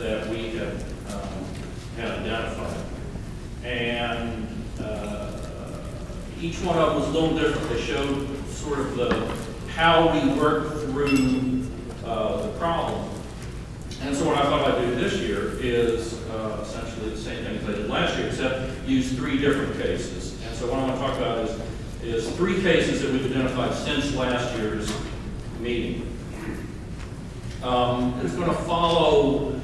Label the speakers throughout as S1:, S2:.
S1: that we had identified. And each one of them was a little different. They showed sort of how we work through the problem. And so what I thought I'd do this year is essentially the same thing as I did last year, except use 3 different cases. And so what I want to talk about is 3 cases that we've identified since last year's meeting. It's going to follow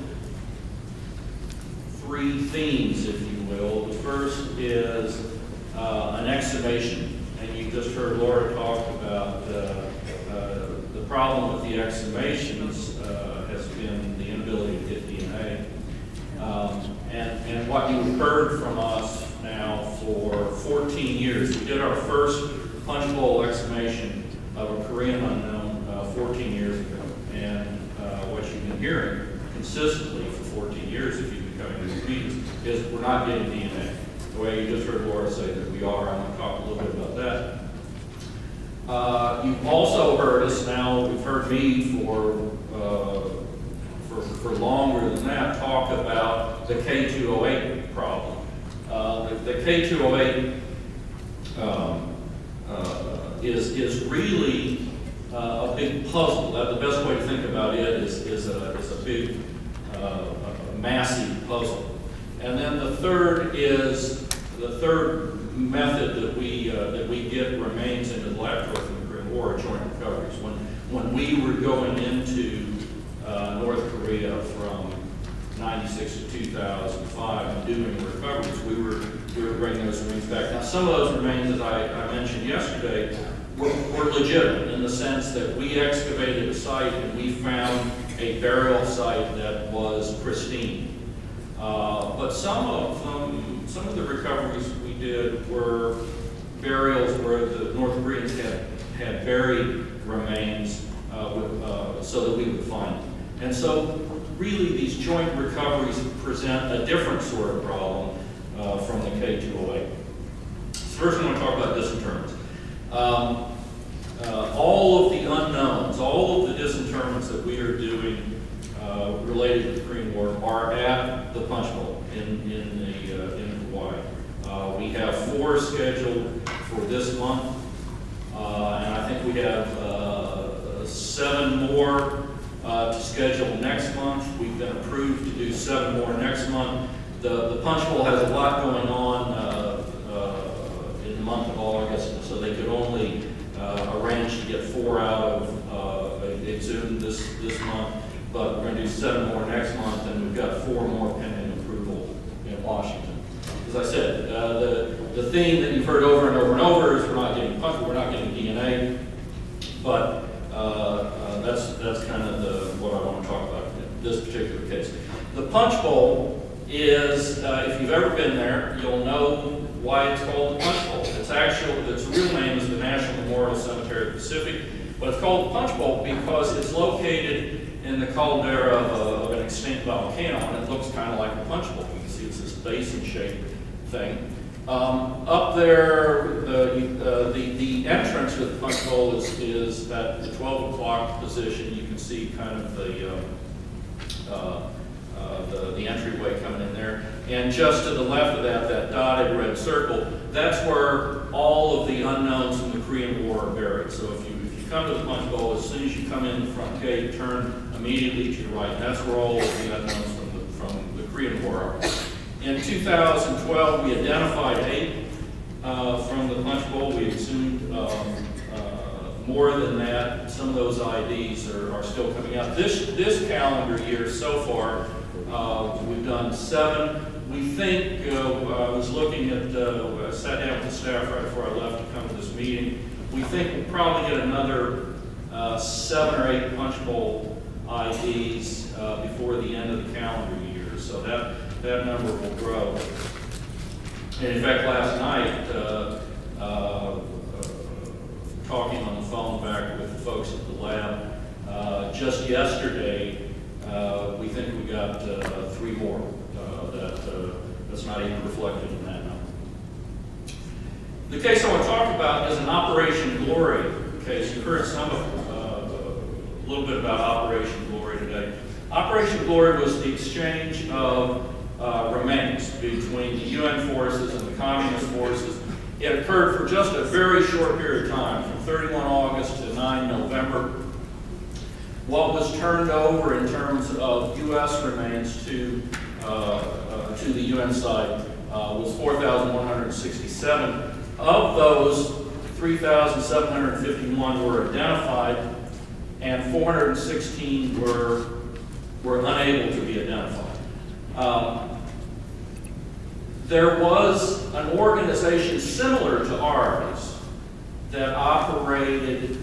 S1: 3 themes, if you will. The first is an exhumation, and you just heard Laura talk about the problem with the exhumations has been the inability to get DNA. And what you've heard from us now for 14 years, we did our first punch bowl exhumation of a Korean unknown 14 years ago. And what you've been hearing consistently for 14 years, if you've been coming to these meetings, is we're not getting DNA. The way you just heard Laura say that we are, I'm going to talk a little bit about that. You've also heard us now, we've heard me for longer than that, talk about the K208 problem. The K208 is really a big puzzle. The best way to think about it is a big, massive puzzle. And then the third method that we get remains into the laboratory from the Korean War, joint recoveries. When we were going into North Korea from 96 to 2005 and doing recoveries, we were bringing those remains back. Now, some of those remains, as I mentioned yesterday, were legitimate in the sense that we excavated a site and we found a burial site that was pristine. But some of the recoveries we did were burials where the North Koreans had buried remains so that we would find them. And so really these joint recoveries present a different sort of problem from the K208. So first I want to talk about disinterments. All of the unknowns, all of the disinterments that we are doing related to the Korean War are at the punch bowl in Hawaii. We have 4 scheduled for this month, and I think we have 7 more to schedule next month. We've been approved to do 7 more next month. The punch bowl has a lot going on in the month of August, so they could only arrange to get 4 out of Exhumed this month, but we're going to do 7 more next month, and we've got 4 more pending approval in Washington. As I said, the theme that you've heard over and over and over is we're not getting punch, we're not getting DNA, but that's kind of what I want to talk about in this particular case. The punch bowl is, if you've ever been there, you'll know why it's called the punch bowl. Its real name is the National Memorial Cemetery of the Pacific, but it's called the punch bowl because it's located in the caldera of an extinct volcano, and it looks kind of like a punch bowl. You can see it's this basin-shaped thing. Up there, the entrance to the punch bowl is at the 12 o'clock position. You can see kind of the entryway coming in there. And just to the left of that dotted red circle, that's where all of the unknowns from the Korean War are buried. So if you come to the punch bowl, as soon as you come in the front gate, turn immediately to your right. And that's where all of the unknowns from the Korean War are. In 2012, we identified 8 from the punch bowl. We exhumed more than that. Some of those IDs are still coming out. This calendar year so far, we've done 7. We think, I was looking at, I sat down with the staff right before I left to come to this meeting. We think we'll probably get another 7 or 8 punch bowl IDs before the end of the calendar year. So that number will grow. And in fact, last night, talking on the phone back with the folks at the lab, just yesterday, we think we got 3 more that's not even reflected in that number. The case I want to talk about is an Operation Glory case. You heard a little bit about Operation Glory today. Operation Glory was the exchange of remains between the UN forces and the communist forces. It occurred for just a very short period of time, from 31 August to 9 November. What was turned over in terms of U.S. remains to the UN side was 4,167. Of those, 3,751 were identified, and 416 were unable to be identified. There was an organization similar to ours that operated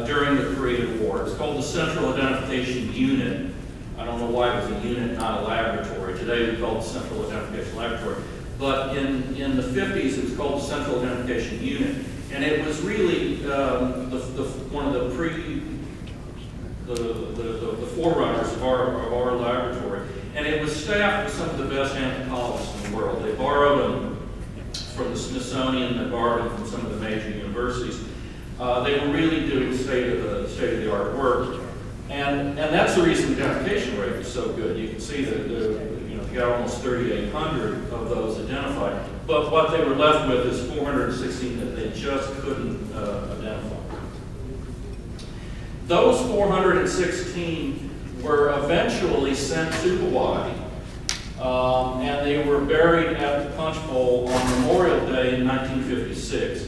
S1: during the Korean War. It's called the Central Identification Unit. I don't know why it was a unit, not a laboratory. Today we call it the Central Identification Laboratory. But in the 50s, it was called the Central Identification Unit. And it was really one of the forerunners of our laboratory. And it was staffed with some of the best anthropologists in the world. They borrowed them from the Smithsonian, they borrowed them from some of the major universities. They were really doing state-of-the-art work. And that's the reason the identification rate was so good. You can see that they got almost 3,800 of those identified. But what they were left with is 416 that they just couldn't identify. Those 416 were eventually sent to Hawaii, and they were buried at the Punch Bowl on Memorial Day in 1956.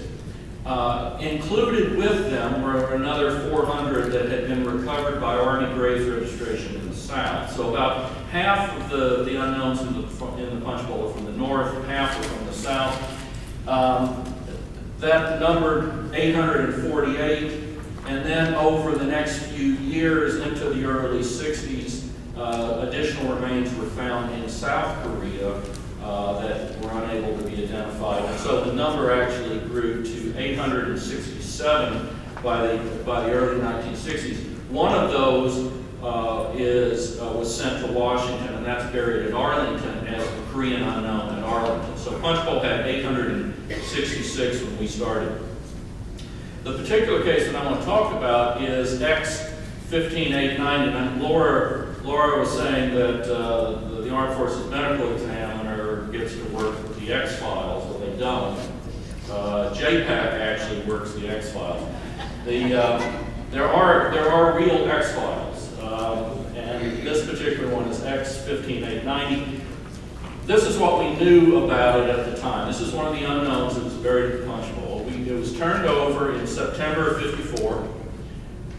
S1: Included with them were another 400 that had been recovered by Army Graves Registration in the South. So about half of the unknowns in the Punch Bowl are from the North, half are from the South. That numbered 848, and then over the next few years into the early 60s, additional remains were found in South Korea that were unable to be identified. And so the number actually grew to 867 by the early 1960s. One of those was sent to Washington, and that's buried at Arlington as the Korean unknown at Arlington. So Punch Bowl had 866 when we started. The particular case that I want to talk about is X15890. And Laura was saying that the Armed Forces Medical Examiner gets to work with the X-Files. Well, they don't. JPAC actually works the X-Files. There are real X-Files, and this particular one is X15890. This is what we knew about it at the time. This is one of the unknowns that was buried at the Punch Bowl. It was turned over in September of '54.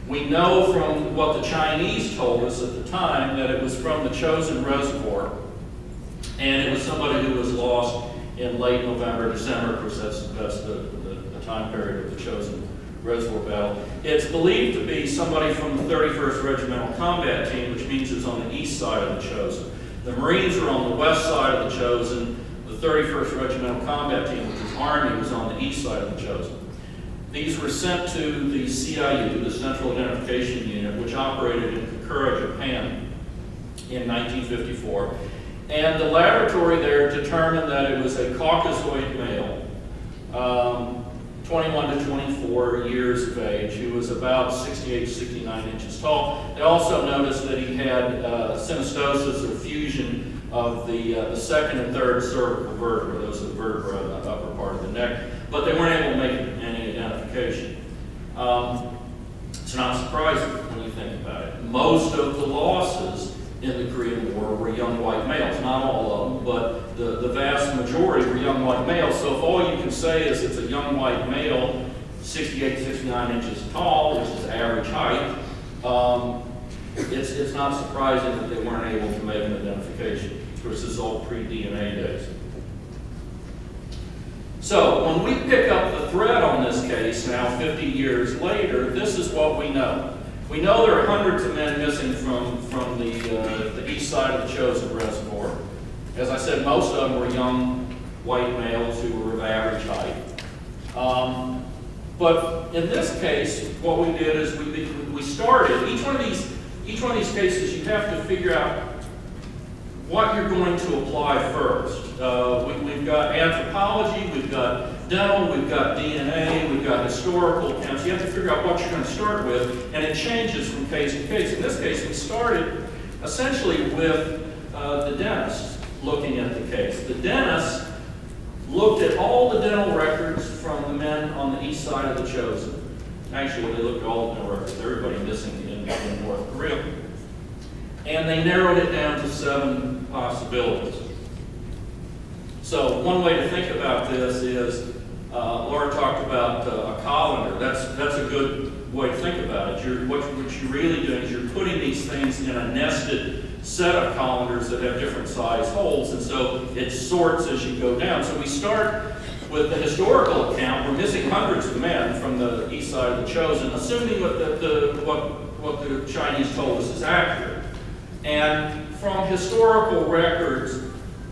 S1: We know from what the Chinese told us at the time that it was from the Chosin Reservoir, and it was somebody who was lost in late November, December, because that's the time period of the Chosin Reservoir battle. It's believed to be somebody from the 31st Regimental Combat Team, which means it's on the east side of the Chosin. The Marines were on the west side of the Chosin. The 31st Regimental Combat Team, which is Army, was on the east side of the Chosin. These were sent to the CIU, the Central Identification Unit, which operated in Kokura, Japan in 1954. And the laboratory there determined that it was a Caucasoid male, 21 to 24 years of age, who was about 68 to 69 inches tall. They also noticed that he had synostosis or fusion of the second and third cervical vertebrae. Those are the vertebrae on the upper part of the neck. But they weren't able to make any identification. It's not surprising when you think about it. Most of the losses in the Korean War were young white males. Not all of them, but the vast majority were young white males. So if all you can say is it's a young white male, 68 to 69 inches tall, which is average height, it's not surprising that they weren't able to make an identification. Of course, this is all pre-DNA days. So when we pick up the thread on this case now, 50 years later, this is what we know. We know there are hundreds of men missing from the east side of the Chosin Reservoir. As I said, most of them were young white males who were of average height. But in this case, what we did is we started, each one of these cases, you have to figure out what you're going to apply first. We've got anthropology, we've got dental, we've got DNA, we've got historical accounts. You have to figure out what you're going to start with, and it changes from case to case. In this case, we started essentially with the dentist looking at the case. The dentist looked at all the dental records from the men on the east side of the Chosin. Actually, they looked at all the dental records, everybody missing in North Korea. And they narrowed it down to 7 possibilities. So one way to think about this is, Laura talked about a colander. That's a good way to think about it. What you're really doing is you're putting these things in a nested set of colanders that have different size holes, and so it sorts as you go down. So we start with the historical account. We're missing hundreds of men from the east side of the Chosin, assuming what the Chinese told us is accurate. And from historical records,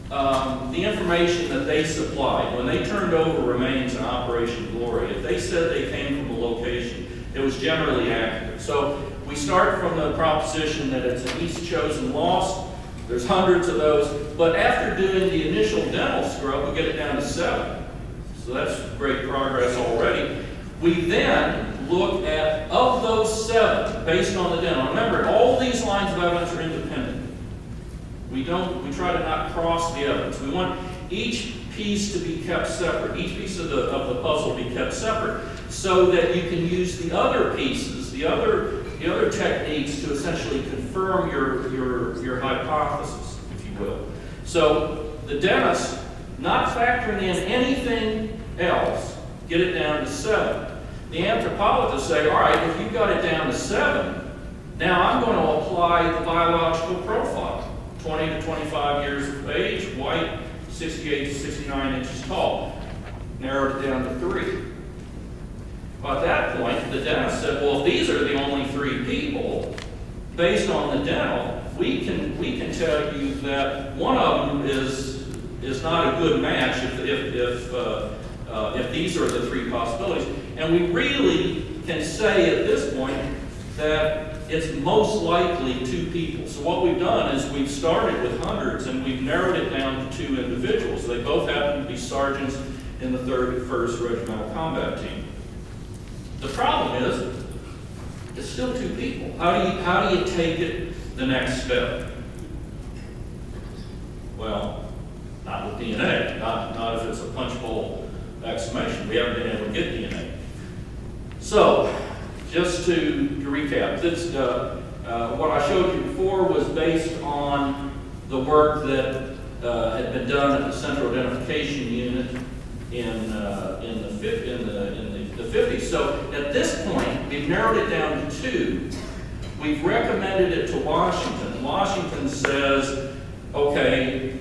S1: the information that they supplied, when they turned over remains in Operation Glory, if they said they came from a location, it was generally accurate. So we start from the proposition that it's an East Chosin loss. There's hundreds of those, but after doing the initial dental scrub, we get it down to 7. So that's great progress already. We then look at, of those 7, based on the dental. Remember, all these lines of evidence are independent. We try to not cross the evidence. We want each piece to be kept separate. Each piece of the puzzle be kept separate, so that you can use the other pieces, the other techniques to essentially confirm your hypothesis, if you will. So the dentist, not factoring in anything else, get it down to 7. The anthropologists say, all right, if you've got it down to 7, now I'm going to apply the biological profile. 20 to 25 years of age, white, 68 to 69 inches tall. Narrowed it down to 3. At that point, the dentist said, well, if these are the only 3 people, based on the dental, we can tell you that one of them is not a good match if these are the 3 possibilities. And we really can say at this point that it's most likely 2 people. So what we've done is we've started with hundreds and we've narrowed it down to 2 individuals. They both happen to be sergeants in the 31st Regimental Combat Team. The problem is, it's still 2 people. How do you take it the next step? Well, not with DNA, not if it's a punch bowl exhumation. We haven't been able to get DNA. So, just to recap, this, what I showed you before was based on the work that had been done at the Central Identification Unit in the 50s. So at this point, we've narrowed it down to 2. We've recommended it to Washington. Washington says, okay,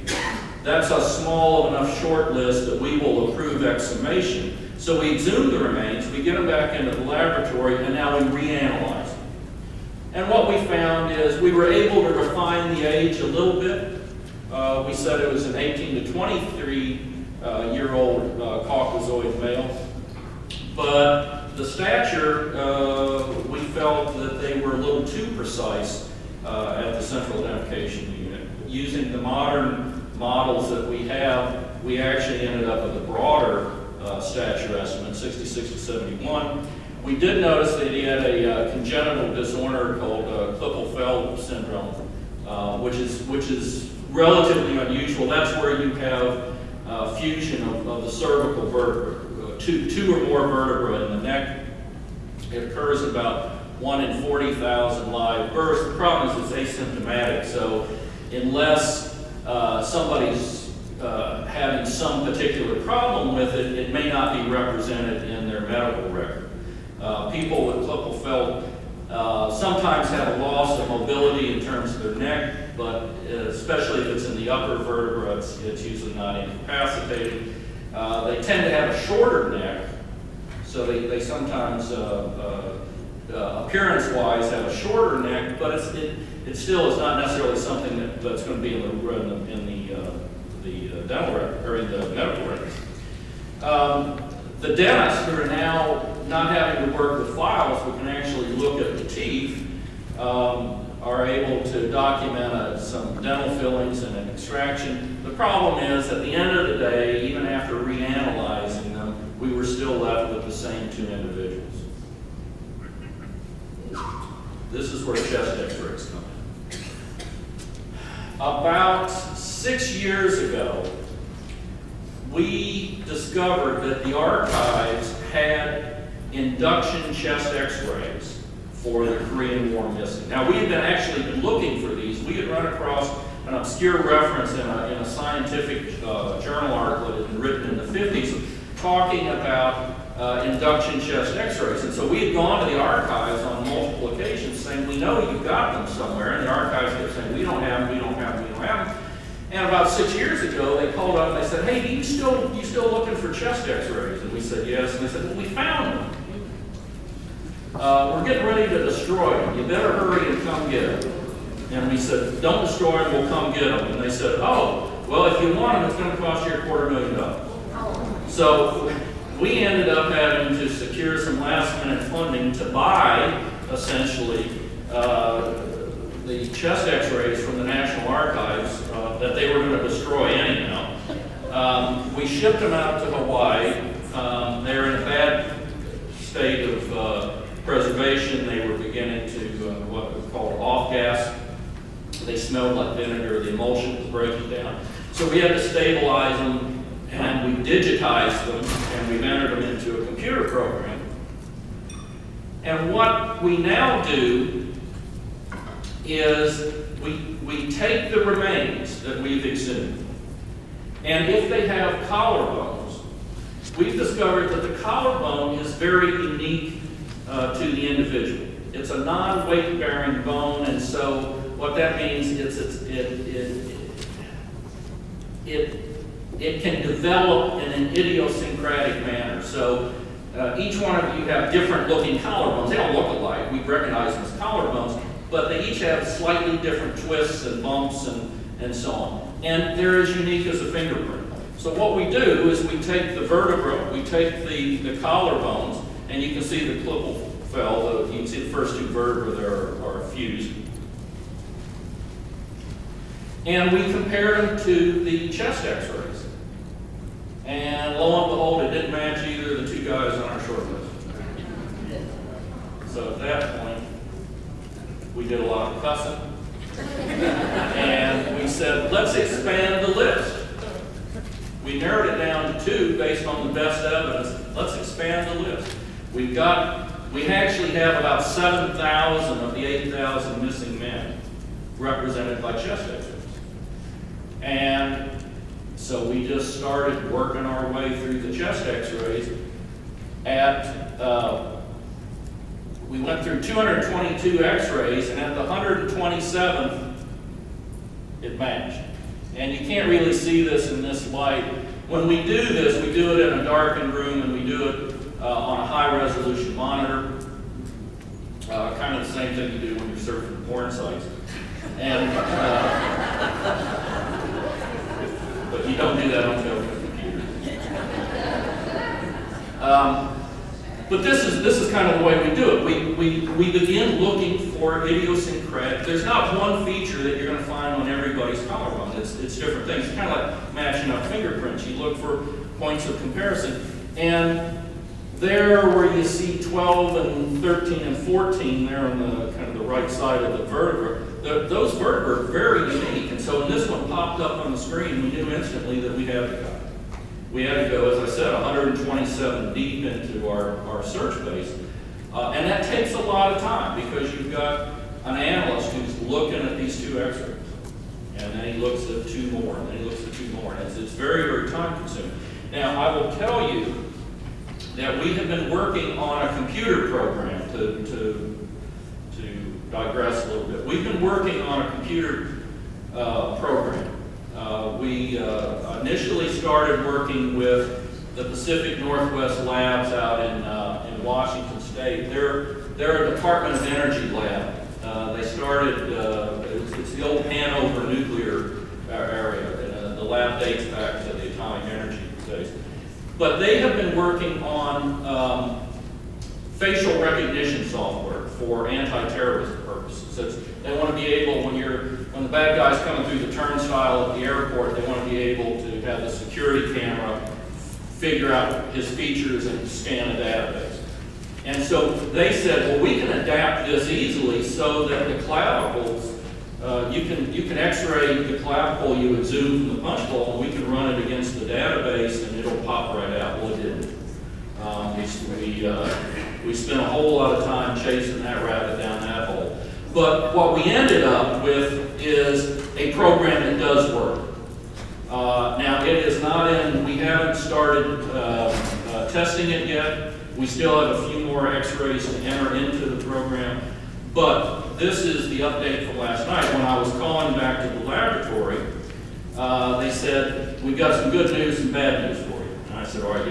S1: that's a small enough short list that we will approve exhumation. So we exhume the remains, we get them back into the laboratory, and now we reanalyze them. And what we found is we were able to refine the age a little bit. We said it was an 18 to 23-year-old Caucasoid male. But the stature, we felt that they were a little too precise at the Central Identification Unit. Using the modern models that we have, we actually ended up with a broader stature estimate, 66 to 71. We did notice that he had a congenital disorder called Klippel-Feil syndrome, which is relatively unusual. That's where you have fusion of the cervical vertebra, two or more vertebrae in the neck. It occurs about 1 in 40,000 live births. The problem is it's asymptomatic, so unless somebody's having some particular problem with it, it may not be represented in their medical record. People with Klippel-Feil sometimes have a loss of mobility in terms of their neck, but especially if it's in the upper vertebra, it's usually not incapacitated. They tend to have a shorter neck, so they sometimes, appearance-wise, have a shorter neck, but it still is not necessarily something that's going to be in the dental record, or in the medical records. The dentists who are now not having to work with files, but can actually look at the teeth, are able to document some dental fillings and an extraction. The problem is, at the end of the day, even after reanalyzing them, we were still left with the same 2 individuals. This is where chest x-rays come in. About 6 years ago, we discovered that the archives had induction chest x-rays for the Korean War missing. Now, we had been actually been looking for these. We had run across an obscure reference in a scientific journal article that had been written in the 50s talking about induction chest x-rays. And so we had gone to the archives on multiple occasions saying, we know you've got them somewhere. And the archives kept saying, we don't have them, we don't have them, we don't have them. And about 6 years ago, they called up and they said, hey, you still looking for chest x-rays? And we said, yes. And they said, well, we found them. We're getting ready to destroy them. You better hurry and come get them. And we said, don't destroy them, we'll come get them. And they said, oh, well, if you want them, it's going to cost you $250,000. So we ended up having to secure some last-minute funding to buy, essentially, the chest x-rays from the National Archives that they were going to destroy anyhow. We shipped them out to Hawaii. They're in a bad state of preservation. They were beginning to what was called off-gas. They smelled like vinegar. The emulsion was breaking down. So we had to stabilize them, and we digitized them, and we've entered them into a computer program. And what we now do is we take the remains that we've exhumed, and if they have collarbones, we've discovered that the collarbone is very unique to the individual. It's a non-weight-bearing bone, and so what that means is it can develop in an idiosyncratic manner. So each one of you have different looking collarbones. They don't look alike. We recognize them as collarbones, but they each have slightly different twists and bumps and so on. And they're as unique as a fingerprint. So what we do is we take the vertebra, we take the collarbones, and you can see the Klippel-Feil, you can see the first two vertebrae there are fused. And we compared them to the chest x-rays. And lo and behold, it didn't match either of the two guys on our short list. So at that point, we did a lot of cussing. And we said, let's expand the list. We narrowed it down to 2 based on the best evidence. Let's expand the list. We actually have about 7,000 of the 8,000 missing men represented by chest x-rays. And so we just started working our way through the chest x-rays. We went through 222 x-rays, and at the 127th, it matched. And you can't really see this in this light. When we do this, we do it in a darkened room, and we do it on a high-resolution monitor. Kind of the same thing you do when you're surfing porn sites. And but you don't do that on the computer. But this is kind of the way we do it. We begin looking for idiosyncratic. There's not one feature that you're going to find on everybody's collarbone. It's different things. It's kind of like matching up fingerprints. You look for points of comparison. And there where you see 12 and 13 and 14 there on the kind of the right side of the vertebra, those vertebrae are very unique. And so when this one popped up on the screen, we knew instantly that we had to go. We had to go, as I said, 127 deep into our search base. And that takes a lot of time because you've got an analyst who's looking at these 2 x-rays. And then he looks at 2 more, and then he looks at 2 more. And it's very, very time consuming. Now, I will tell you that we have been working on a computer program to digress a little bit. We've been working on a computer program. We initially started working with the Pacific Northwest Labs out in Washington State. They're a Department of Energy lab. They started, it's the old Hanover nuclear area. The lab dates back to the atomic energy days. But they have been working on facial recognition software for anti-terrorism purposes. They want to be able, when the bad guy's coming through the turnstile at the airport, they want to be able to have the security camera figure out his features and scan a database. And so they said, well, we can adapt this easily so that the clavicles you can X-ray the clavicle you would zoom from the punch bowl, and we can run it against the database, and it'll pop right out. Well, it didn't. We spent a whole lot of time chasing that rabbit down that hole. But what we ended up with is a program that does work. Now, it is not in, we haven't started testing it yet. We still have a few more X-rays to enter into the program. But this is the update from last night. When I was calling back to the laboratory, they said, we've got some good news and bad news for you. And I said, all right.